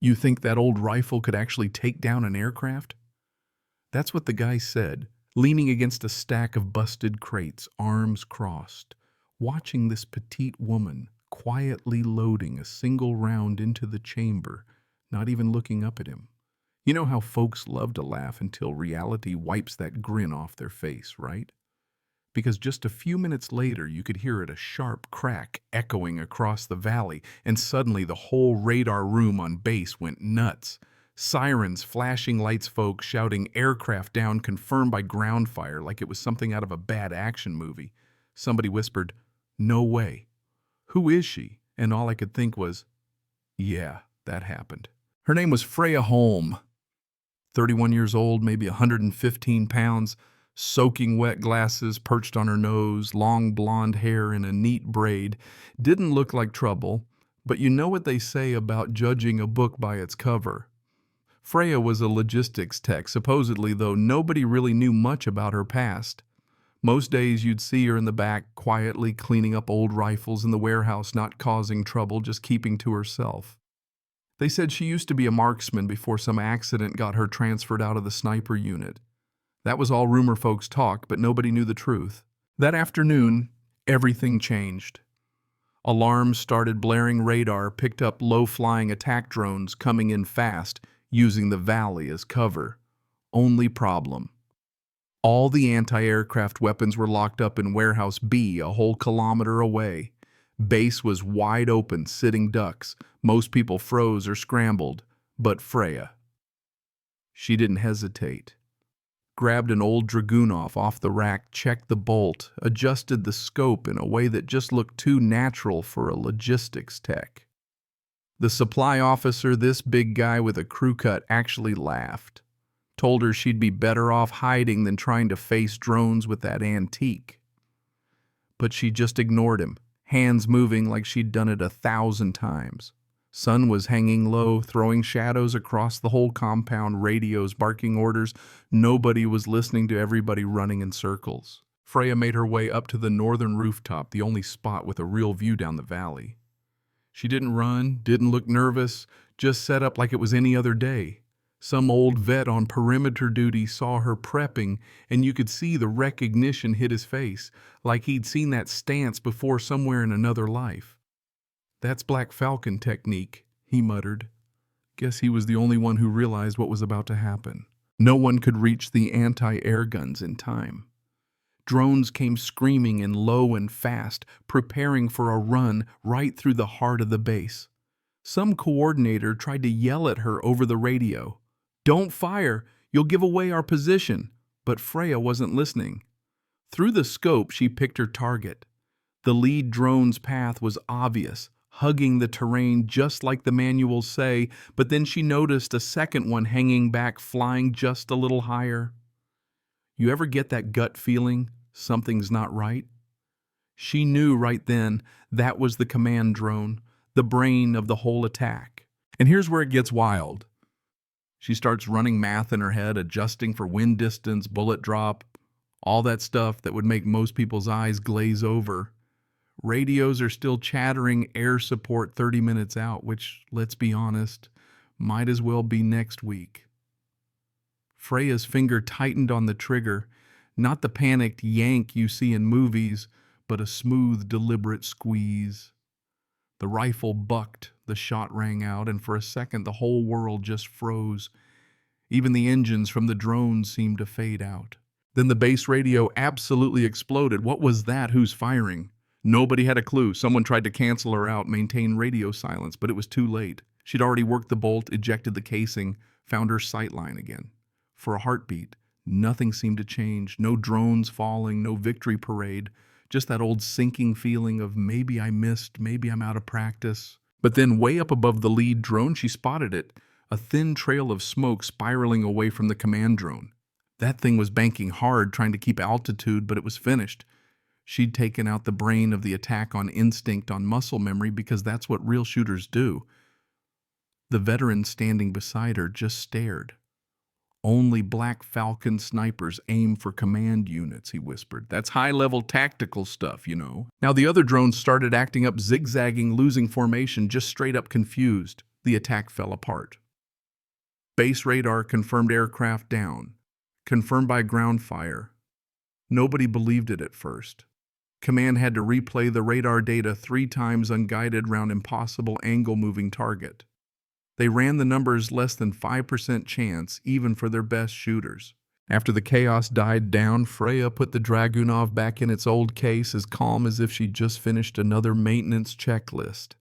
You think that old rifle could actually take down an aircraft? That's what the guy said, leaning against a stack of busted crates, arms crossed, watching this petite woman quietly loading a single round into the chamber, not even looking up at him. You know how folks love to laugh until reality wipes that grin off their face, right? Because just a few minutes later you could hear it a sharp crack echoing across the valley, and suddenly the whole radar room on base went nuts. Sirens, flashing lights, folks shouting aircraft down, confirmed by ground fire like it was something out of a bad action movie. Somebody whispered, "No way. Who is she?" And all I could think was, yeah, that happened. Her name was Freya Holm. 31 years old, maybe 115 pounds, soaking wet glasses perched on her nose, long blonde hair in a neat braid. Didn't look like trouble, but you know what they say about judging a book by its cover. Freya was a logistics tech, supposedly, though nobody really knew much about her past. Most days you'd see her in the back, quietly cleaning up old rifles in the warehouse, not causing trouble, just keeping to herself. They said she used to be a marksman before some accident got her transferred out of the sniper unit. That was all rumor folks talk, but nobody knew the truth. That afternoon, everything changed. Alarms started blaring. Radar picked up low-flying attack drones coming in fast, using the valley as cover. Only problem: all the anti-aircraft weapons were locked up in Warehouse B, a whole kilometer away. Base was wide open, sitting ducks. Most people froze or scrambled, but Freya. She didn't hesitate. Grabbed an old Dragunov off the rack, checked the bolt, adjusted the scope in a way that just looked too natural for a logistics tech. The supply officer, this big guy with a crew cut, actually laughed. Told her she'd be better off hiding than trying to face drones with that antique. But she just ignored him, hands moving like she'd done it 1,000 times. Sun was hanging low, throwing shadows across the whole compound, radios barking orders. Nobody was listening to everybody running in circles. Freya made her way up to the northern rooftop, the only spot with a real view down the valley. She didn't run, didn't look nervous, just set up like it was any other day. Some old vet on perimeter duty saw her prepping, and you could see the recognition hit his face, like he'd seen that stance before somewhere in another life. "That's Black Falcon technique," he muttered. Guess he was the only one who realized what was about to happen. No one could reach the anti-air guns in time. Drones came screaming in low and fast, preparing for a run right through the heart of the base. Some coordinator tried to yell at her over the radio. "Don't fire, you'll give away our position." But Freya wasn't listening. Through the scope, she picked her target. The lead drone's path was obvious, hugging the terrain just like the manuals say, but then she noticed a second one hanging back, flying just a little higher. You ever get that gut feeling something's not right? She knew right then that was the command drone, the brain of the whole attack. And here's where it gets wild. She starts running math in her head, adjusting for wind distance, bullet drop, all that stuff that would make most people's eyes glaze over. Radios are still chattering air support 30 minutes out, which, let's be honest, might as well be next week. Freya's finger tightened on the trigger, not the panicked yank you see in movies, but a smooth, deliberate squeeze. The rifle bucked, the shot rang out, and for a second the whole world just froze. Even the engines from the drones seemed to fade out. Then the base radio absolutely exploded. What was that? Who's firing? Nobody had a clue. Someone tried to cancel her out, maintain radio silence, but it was too late. She'd already worked the bolt, ejected the casing, found her sight line again. For a heartbeat, nothing seemed to change. No drones falling, no victory parade. Just that old sinking feeling of maybe I missed, maybe I'm out of practice. But then way up above the lead drone, she spotted it. A thin trail of smoke spiraling away from the command drone. That thing was banking hard, trying to keep altitude, but it was finished. She'd taken out the brain of the attack on instinct, on muscle memory, because that's what real shooters do. The veteran standing beside her just stared. "Only Black Falcon snipers aim for command units," he whispered. "That's high-level tactical stuff, you know." Now the other drones started acting up, zigzagging, losing formation, just straight up confused. The attack fell apart. Base radar confirmed aircraft down. Confirmed by ground fire. Nobody believed it at first. Command had to replay the radar data 3 times unguided round impossible angle-moving target. They ran the numbers less than 5% chance even for their best shooters. After the chaos died down, Freya put the Dragunov back in its old case as calm as if she'd just finished another maintenance checklist.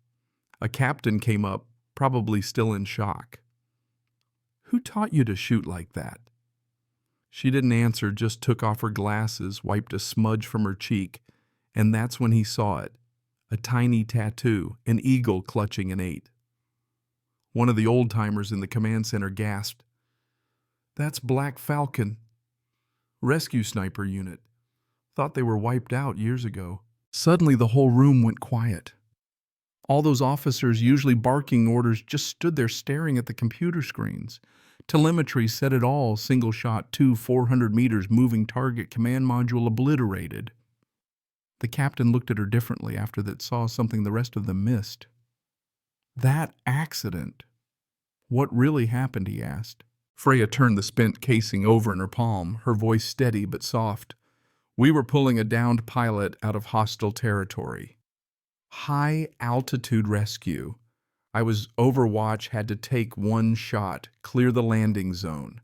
A captain came up, probably still in shock. "Who taught you to shoot like that?" She didn't answer, just took off her glasses, wiped a smudge from her cheek, and that's when he saw it. A tiny tattoo, an eagle clutching an 8. One of the old-timers in the command center gasped, "That's Black Falcon. Rescue sniper unit. Thought they were wiped out years ago." Suddenly the whole room went quiet. All those officers usually barking orders just stood there staring at the computer screens. Telemetry said it all, single shot, 400 meters, moving target, command module obliterated. The captain looked at her differently after that, saw something the rest of them missed. "That accident. What really happened?" he asked. Freya turned the spent casing over in her palm, her voice steady but soft. "We were pulling a downed pilot out of hostile territory. High-altitude rescue. I was overwatch, had to take one shot, clear the landing zone.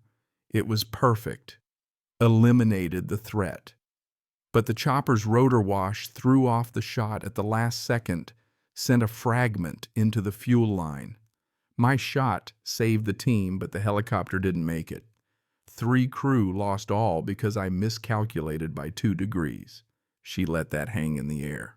It was perfect. Eliminated the threat. But the chopper's rotor wash threw off the shot at the last second, sent a fragment into the fuel line. My shot saved the team, but the helicopter didn't make it. 3 crew lost all because I miscalculated by 2 degrees. She let that hang in the air.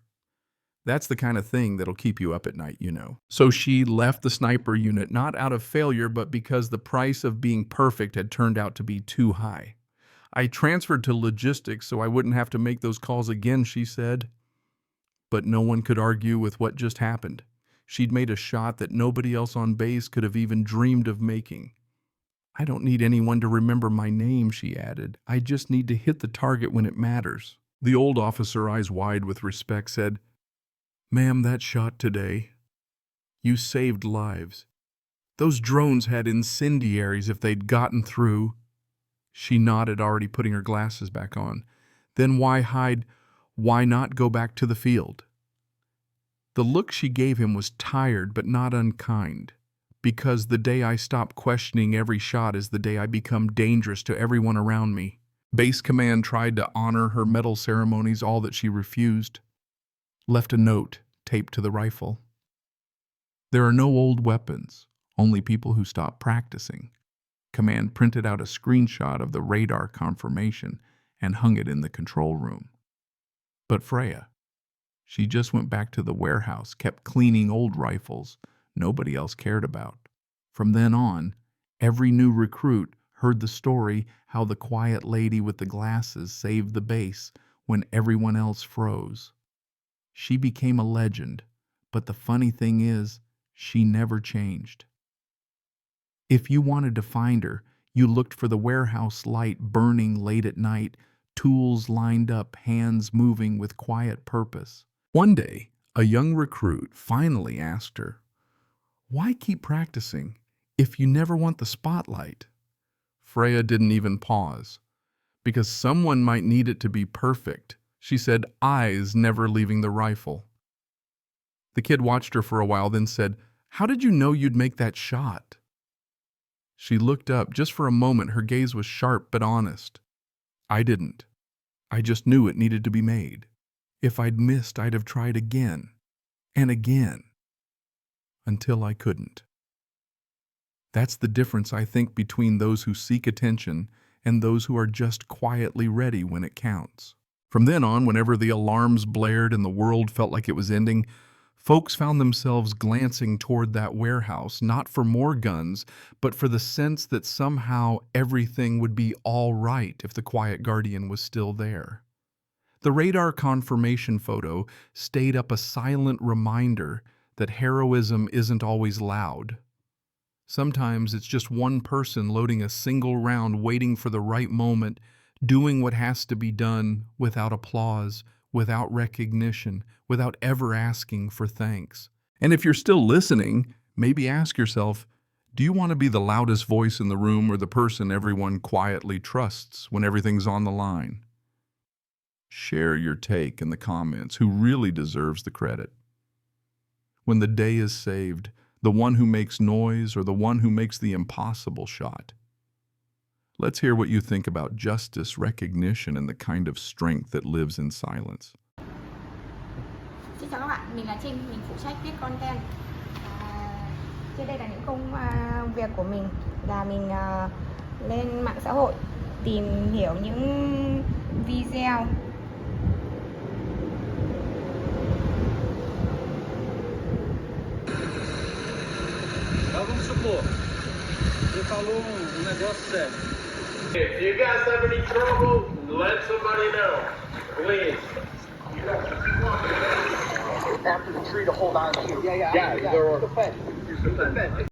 That's the kind of thing that'll keep you up at night, you know. So she left the sniper unit not out of failure, but because the price of being perfect had turned out to be too high. I transferred to logistics so I wouldn't have to make those calls again, she said. But no one could argue with what just happened. She'd made a shot that nobody else on base could have even dreamed of making. "I don't need anyone to remember my name," she added. "I just need to hit the target when it matters." The old officer, eyes wide with respect, said, "Ma'am, that shot today, you saved lives. Those drones had incendiaries if they'd gotten through." She nodded, already putting her glasses back on. "Then why hide? Why not go back to the field?" The look she gave him was tired but not unkind. "Because the day I stop questioning every shot is the day I become dangerous to everyone around me." Base command tried to honor her medal ceremonies, all that she refused. Left a note taped to the rifle. "There are no old weapons, only people who stop practicing." Command printed out a screenshot of the radar confirmation and hung it in the control room. But Freya, she just went back to the warehouse, kept cleaning old rifles nobody else cared about. From then on, every new recruit heard the story how the quiet lady with the glasses saved the base when everyone else froze. She became a legend, but the funny thing is, she never changed. If you wanted to find her, you looked for the warehouse light burning late at night, tools lined up, hands moving with quiet purpose. One day, a young recruit finally asked her, "Why keep practicing if you never want the spotlight?" Freya didn't even pause. "Because someone might need it to be perfect," she said, eyes never leaving the rifle. The kid watched her for a while, then said, "How did you know you'd make that shot?" She looked up. Just for a moment, her gaze was sharp but honest. "I didn't. I just knew it needed to be made. If I'd missed, I'd have tried again and again until I couldn't." That's the difference, I think, between those who seek attention and those who are just quietly ready when it counts. From then on, whenever the alarms blared and the world felt like it was ending, folks found themselves glancing toward that warehouse, not for more guns, but for the sense that somehow everything would be all right if the quiet guardian was still there. The radar confirmation photo stayed up, a silent reminder that heroism isn't always loud. Sometimes it's just one person loading a single round, waiting for the right moment, doing what has to be done without applause, without recognition, without ever asking for thanks. And if you're still listening, Maybe ask yourself, do you want to be the loudest voice in the room or the person everyone quietly trusts when everything's on the line? Share your take in the comments. Who really deserves the credit? When the day is saved, the one who makes noise or the one who makes the impossible shot? Let's hear what you think about justice, recognition, and the kind of strength that lives in silence. Xin chào các bạn, mình là Trinh, mình phụ trách viết content. Trên đây là những công việc của mình là mình lên mạng xã hội tìm hiểu những video Vamos supor, você falou negócio sério. If you guys have any trouble, let somebody know, please. After the tree to hold on to. Yeah, they're defend.